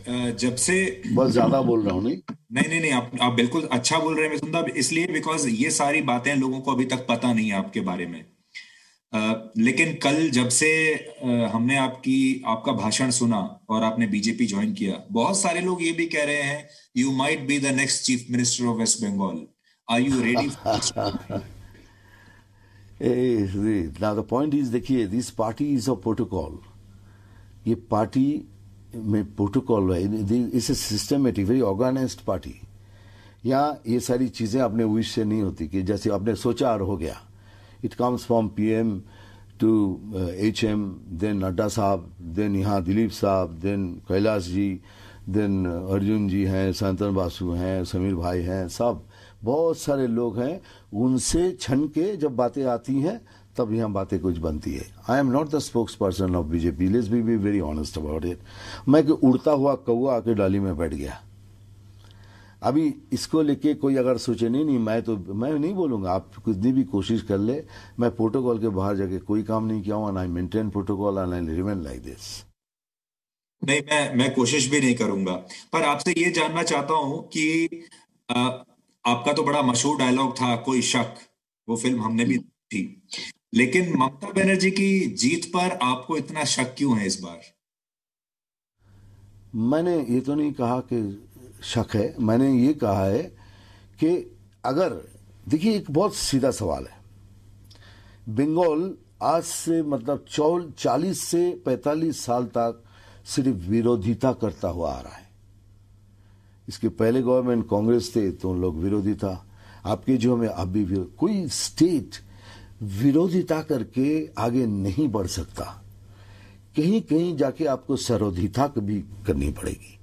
जब से बहुत ज्यादा बोल रहा हूँ नहीं? नहीं नहीं नहीं, आप बिल्कुल अच्छा बोल रहे हैं मिथुन, इसलिए बिकॉज ये सारी बातें लोगों को अभी तक पता नहीं है आपके बारे में। लेकिन कल जब से हमने आपका भाषण सुना और आपने बीजेपी ज्वाइन किया, बहुत सारे लोग ये भी कह रहे हैं you might be the next chief minister of West Bengal. Are you ready? Now the point is, देखिए, this party is a protocol. ये पार्टी में प्रोटोकॉल है, it's a systematic, very organised party. यहाँ ये सारी चीजें अपने विश से नहीं होती कि जैसे आपने सोचा और हो गया। It comes from PM to HM, then Nadda साहब, देन यहाँ दिलीप साहब, देन कैलाश जी, देन अर्जुन जी हैं, संतन बासु हैं, समीर भाई हैं, सब बहुत सारे लोग हैं। उनसे छन के जब बातें आती हैं तब यहाँ बातें कुछ बनती है। आई am not the spokes person of BJP, let's be very honest about it. मैं कि उड़ता हुआ कौवा आके डाली में बैठ गया। अभी इसको लेके कोई अगर सोचे नहीं, मैं नहीं बोलूंगा, आप कितनी भी कोशिश कर ले, मैं प्रोटोकॉल के बाहर जाके कोई काम नहीं किया हूं, and I maintain protocol and I remain like this. नहीं, मैं कोशिश भी नहीं करूंगा। पर आपसे ये जानना चाहता हूं कि अ, आपका तो बड़ा मशहूर डायलॉग था, कोई शक, वो फिल्म हमने भी थी। लेकिन ममता बनर्जी की जीत पर आपको इतना शक क्यों है इस बार? मैंने ये तो नहीं कहा कि शक है, मैंने ये कहा है कि अगर, देखिए, एक बहुत सीधा सवाल है। बंगाल आज से मतलब 40 से 45 साल तक सिर्फ विरोधिता करता हुआ आ रहा है। इसके पहले गवर्नमेंट कांग्रेस थे तो उन लोग विरोधी था। आपके जो में अभी भी कोई स्टेट विरोधिता करके आगे नहीं बढ़ सकता। कहीं कहीं जाके आपको सरोधिता भी करनी पड़ेगी।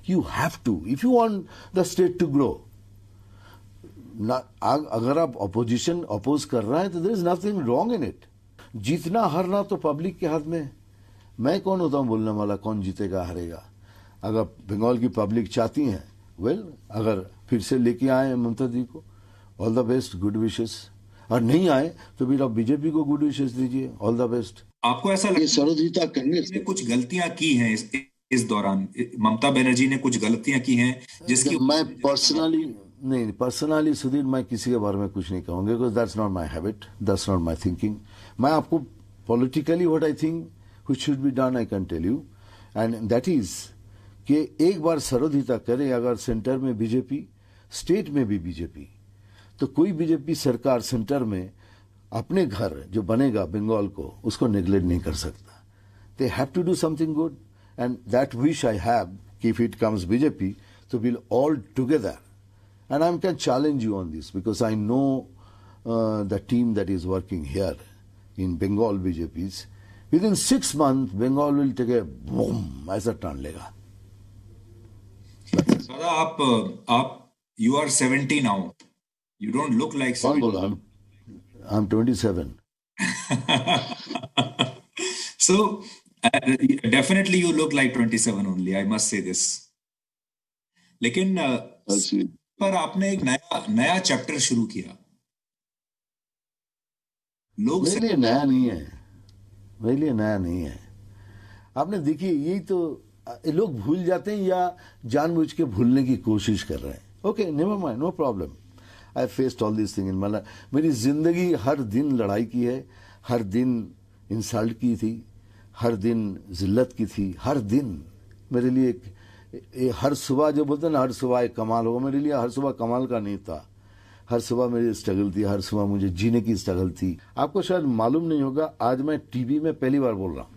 You have to, if you want the state to grow. अगर आप ऑपोजिशन अपोज कर रहे हैं तो there is nothing wrong in it. जीतना हारना तो पब्लिक के हाथ में है। मैं कौन होता हूं बोलने वाला कौन जीतेगा हारेगा? अगर बंगाल की पब्लिक चाहती है, वेल, अगर फिर से लेके आए ममता दी को, all the best, good wishes. और नहीं आए तो फिर आप बीजेपी को गुड विशेस दीजिए, ऑल द बेस्ट। आपको ऐसा लगता है सरोजिता करने से कुछ गलतियां की हैं इस दौरान? ममता बनर्जी ने कुछ गलतियां की हैं जिसकी मैं पर्सनली सुधीर, मैं किसी के बारे में कुछ नहीं कहूंगा, because that's not my habit, that's not my thinking. मैं आपको politically what I think which should be done I can tell you, and that is कि एक बार सरोधिता करें। अगर सेंटर में बीजेपी, स्टेट में भी बीजेपी, तो कोई बीजेपी सरकार सेंटर में अपने घर जो बनेगा बंगाल को, उसको नेग्लेक्ट नहीं कर सकता। They have to do something good, and that wish I have कि इफ इट कम्स बीजेपी तो will all together, and I can challenge you on this because I know the team that is working here in Bengal BJP. With in 6 months Bengal will take a boom, ऐसा turn लेगा। दादा, आप you are 70 now, you don't look like कौन बोला? I am 27। So definitely you look like 27 only, I must say this. लेकिन पर आपने एक नया नया चैप्टर शुरू किया। लोग मेरे लिए नया नहीं है, मेरे लिए नया नहीं है। आपने देखिए, यही तो लोग भूल जाते हैं या जानबूझ के भूलने की कोशिश कर रहे हैं। Okay, never mind, no problem. I faced all this thing in my life. मेरी जिंदगी हर दिन लड़ाई की है, हर दिन इंसल्ट की थी, हर दिन जिल्लत की थी, हर दिन मेरे लिए हर सुबह जो बोलते हैं ना, हर सुबह एक कमाल होगा, मेरे लिए हर सुबह कमाल का नहीं था। हर सुबह मेरी स्ट्रगल थी, हर सुबह मुझे जीने की स्ट्रगल थी। आपको शायद मालूम नहीं होगा, आज मैं टीवी में पहली बार बोल रहा हूं,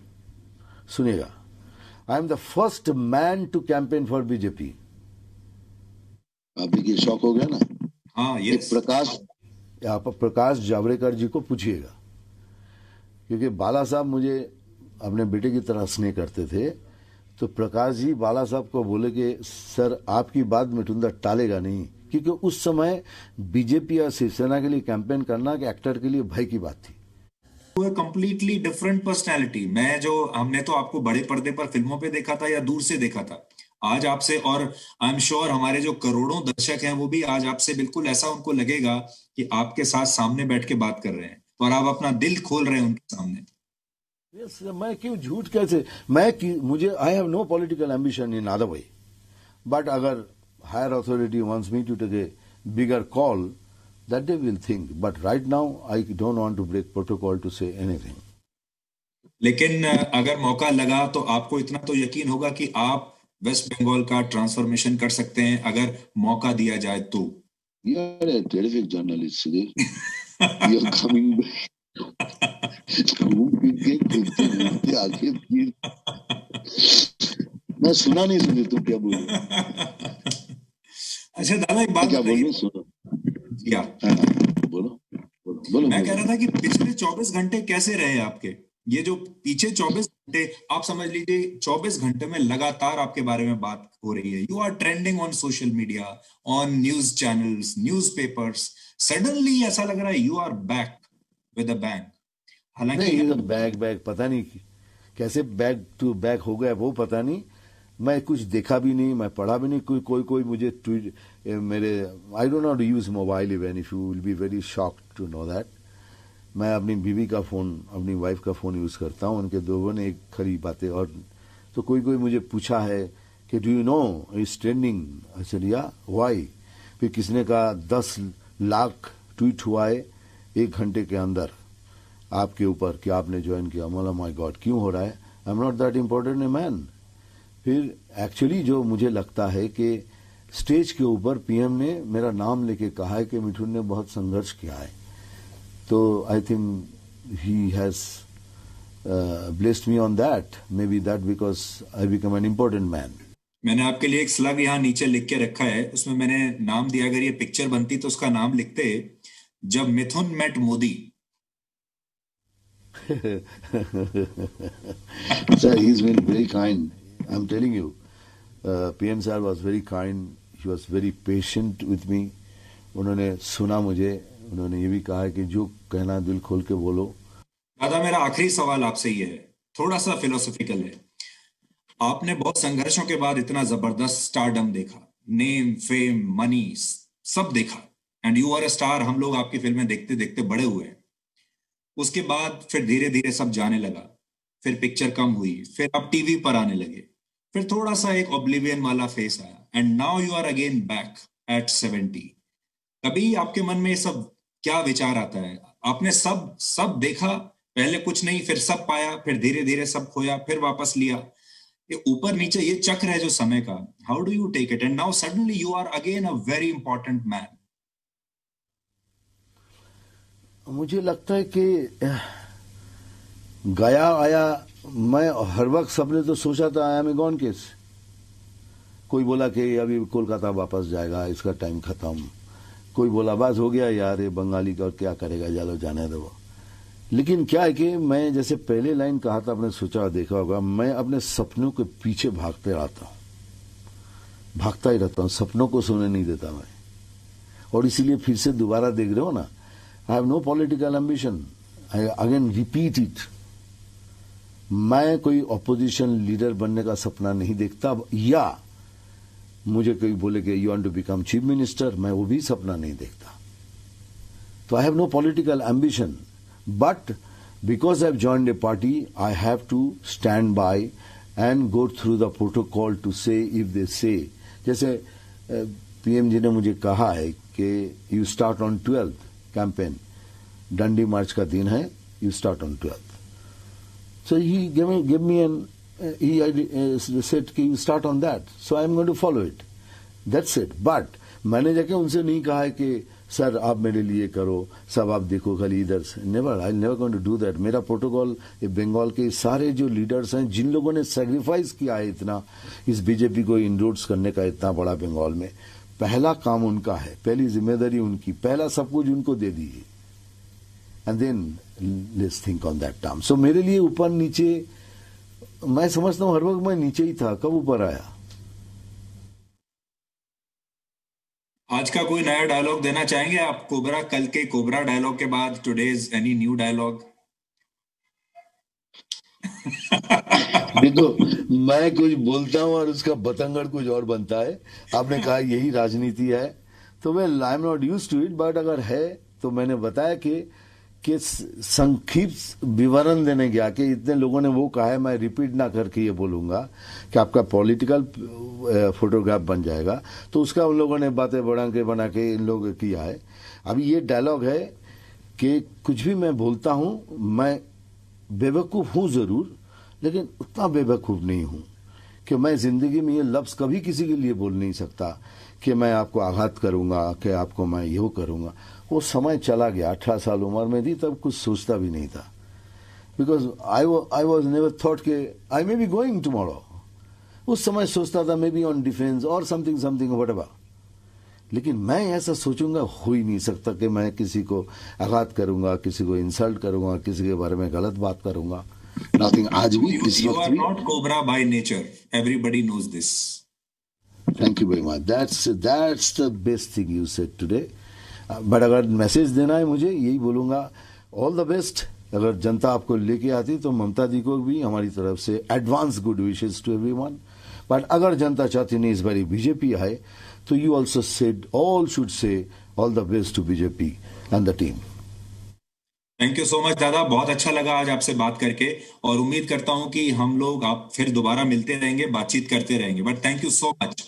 सुनिएगा। I am the first man to campaign for BJP. अभी ये शौक हो गया ना? हाँ, यस। आप प्रकाश जावड़ेकर जी को पूछिएगा, क्योंकि बाला साहब मुझे अपने बेटे की तरह स्नेह करते थे। तो प्रकाश जी बाला साहब को बोले कि सर, आपकी बात मिठुंदा टालेगा नहीं, क्योंकि उस समय बीजेपी और शिवसेना के लिए कैंपेन करना कि एक्टर के लिए भय की बात थी। वो कंप्लीटली डिफरेंट पर्सनैलिटी। हमने तो आपको बड़े पर्दे पर फिल्मों पे देखा था या दूर से देखा था। आज आपसे, और आई एम श्योर हमारे जो करोड़ों दर्शक हैं वो भी आज आपसे बिल्कुल ऐसा उनको लगेगा कि आपके साथ सामने बैठ के बात कर रहे हैं और आप अपना दिल खोल रहे हैं उनके सामने। Yes, मैं क्यों झूठ कैसे मुझे I have no political ambition in other way but अगर higher authority wants me to take a bigger call that they will think but right now I don't want to break protocol to say anything लेकिन अगर मौका लगा तो आपको इतना तो यकीन होगा कि आप वेस्ट बंगाल का ट्रांसफॉर्मेशन कर सकते हैं अगर मौका दिया जाए तो। You are a terrific journalist, Sudhir. You are coming back. घूम फिर के आगे फिर मैं सुना नहीं सुनी तुम क्या बोल रहे हो। अच्छा दादा एक बात क्या बोल बताइए। रहे सुनो जी हाँ। बोलो बोलो मैं कह रहा था कि पिछले 24 घंटे कैसे रहे आपके। ये जो पीछे 24 घंटे आप समझ लीजिए 24 घंटे में लगातार आपके बारे में बात हो रही है। You are trending on social media, on news channels, newspapers. Suddenly ऐसा लग रहा है you are back with a bang. हालांकि नहीं बैग पता नहीं कैसे बैक टू बैक हो गया वो पता नहीं। मैं कुछ देखा भी नहीं, मैं पढ़ा भी नहीं। कोई मुझे ट्वीट मेरे I don't know to use mobile even if you will be very shocked to know that. मैं अपनी बीवी का फोन, अपनी वाइफ का फोन यूज करता हूँ। उनके दोनों ने एक खरी बातें। और तो कोई मुझे पूछा है कि do you know is trending. अच्छा या वाई। फिर किसने कहा 10 लाख ट्वीट हुआ है 1 घंटे के अंदर आपके ऊपर कि आपने ज्वाइन किया। बोला माय गॉड क्यों हो रहा है, आई am not that important a man. फिर एक्चुअली जो मुझे लगता है कि स्टेज के ऊपर पीएम ने मेरा नाम लेके कहा है कि मिठुन ने बहुत संघर्ष किया है, तो I think he has blessed me on that, may be that because I become an important man. मैंने आपके लिए एक स्लग यहाँ नीचे लिख के रखा है, उसमें मैंने नाम दिया, अगर ये पिक्चर बनती तो उसका नाम लिखते जब Mithun met Modi. Sir, he's been very kind. I'm telling you, PM sir was very kind. He was very patient with me. उन्होंने सुना मुझे। उन्होंने ये भी कहा है कि जो कहना दिल खोल के बोलो। दादा मेरा आखिरी सवाल आपसे ये है, थोड़ा सा फिलोसॉफिकल है। आपने बहुत संघर्षों के बाद इतना जबरदस्त स्टारडम देखा, नेम, फेम, मनी सब देखा, and you are a star. हम लोग आपकी फिल्में देखते देखते बड़े हुए हैं। उसके बाद फिर धीरे धीरे सब जाने लगा, फिर पिक्चर कम हुई, फिर आप टीवी पर आने लगे, फिर थोड़ा सा एक ऑब्लिवियन वाला फेस आया, and now you are again back at 70। कभी आपके मन में ये सब क्या विचार आता है? आपने सब देखा, पहले कुछ नहीं, फिर सब पाया, फिर धीरे धीरे सब खोया, फिर वापस लिया। ये ऊपर नीचे ये चक्र है जो समय का। How do you take it, and now suddenly you are again a very important man. मुझे लगता है कि गया आया, मैं हर वक्त सबने तो सोचा था I am a gone case. कोई बोला कि अभी कोलकाता वापस जाएगा, इसका टाइम खत्म। कोई बोला बस हो गया यार ये बंगाली का क्या करेगा, चलो जाने दो। लेकिन क्या है कि मैं जैसे पहले लाइन कहा था, आपने सोचा देखा होगा, मैं अपने सपनों के पीछे भागते रहता हूं, भागता ही रहता हूं, सपनों को सोने नहीं देता मैं। और इसीलिए फिर से दोबारा देख रहे हो ना, I have no political ambition, I again repeat it. मैं कोई ऑपोजिशन लीडर बनने का सपना नहीं देखता, या मुझे कोई बोले कि you want to become chief minister, मैं वो भी सपना नहीं देखता। तो I have no political ambition, but because I have joined a party, I have to stand by and go through the protocol to say if they say. जैसे PM जी ने मुझे कहा है कि you start on 12th campaign, डंडी मार्च का दिन है, you start on 12th। So he gave me he said you start on that, so I am going to follow it. That's it. But मैंने जाके उनसे नहीं कहा है कि सर आप मेरे लिए करो, सब आप देखो खाली इधर से। Never, I never going to do that. मेरा प्रोटोकॉल बंगाल के सारे जो लीडर्स हैं, जिन लोगों ने सैक्रिफाइस किया है इतना इस बीजेपी को इंडोर्स करने का, इतना बड़ा बंगाल में, पहला काम उनका है, पहली जिम्मेदारी उनकी, पहला सब कुछ उनको दे दीजिए, and then let's think on that term. So मेरे लिए ऊपर नीचे, मैं समझता हूं हर वक्त मैं नीचे ही था, कब ऊपर आया। आज का कोई नया डायलॉग देना चाहेंगे आप? कोबरा, कल के कोबरा डायलॉग के बाद टुडेज एनी न्यू डायलॉग? देखो मैं कुछ बोलता हूं और उसका बतंगड़ कुछ और बनता है। आपने कहा यही राजनीति है, तो well I am not used to it, but अगर है तो मैंने बताया कि कि संक्षिप्त विवरण देने गया कि इतने लोगों ने वो कहा है, मैं रिपीट ना करके ये बोलूंगा कि आपका पॉलिटिकल फोटोग्राफ बन जाएगा, तो उसका उन लोगों ने बातें बना के इन लोगों किया है। अभी ये डायलॉग है कि कुछ भी मैं बोलता हूं, मैं बेवकूफ हूं जरूर, लेकिन उतना बेवकूफ नहीं हूं कि मैं जिंदगी में ये लफ्ज कभी किसी के लिए बोल नहीं सकता कि मैं आपको आघात करूंगा, कि आपको मैं यो करूंगा। वो समय चला गया, 18 साल उम्र में थी तब कुछ सोचता भी नहीं था, because I was never thought कि आई मे बी गोइंग टुमारो। उस समय सोचता था मे बी ऑन डिफेंस और समथिंग व्हाटएवर, लेकिन मैं ऐसा सोचूंगा हो ही नहीं सकता कि मैं किसी को आघात करूंगा, किसी को इंसल्ट करूंगा, किसी के बारे में गलत बात करूंगा। नथिंग। आज भी इस You वक्त are भी not cobra by nature. Everybody knows this. Thank you very much. That's the best thing you said today. But अगर मैसेज देना है मुझे, यही बोलूंगा, ऑल द बेस्ट। अगर जनता आपको लेके आती तो ममता दी को भी हमारी तरफ से advance good wishes to everyone. But अगर जनता चाहती नहीं इस बारी बीजेपी आए, तो you also said all should say all the best to BJP and the team. Thank you so much दादा, बहुत अच्छा लगा आज आपसे बात करके, और उम्मीद करता हूं कि हम लोग आप फिर दोबारा मिलते रहेंगे, बातचीत करते रहेंगे। But thank you so much.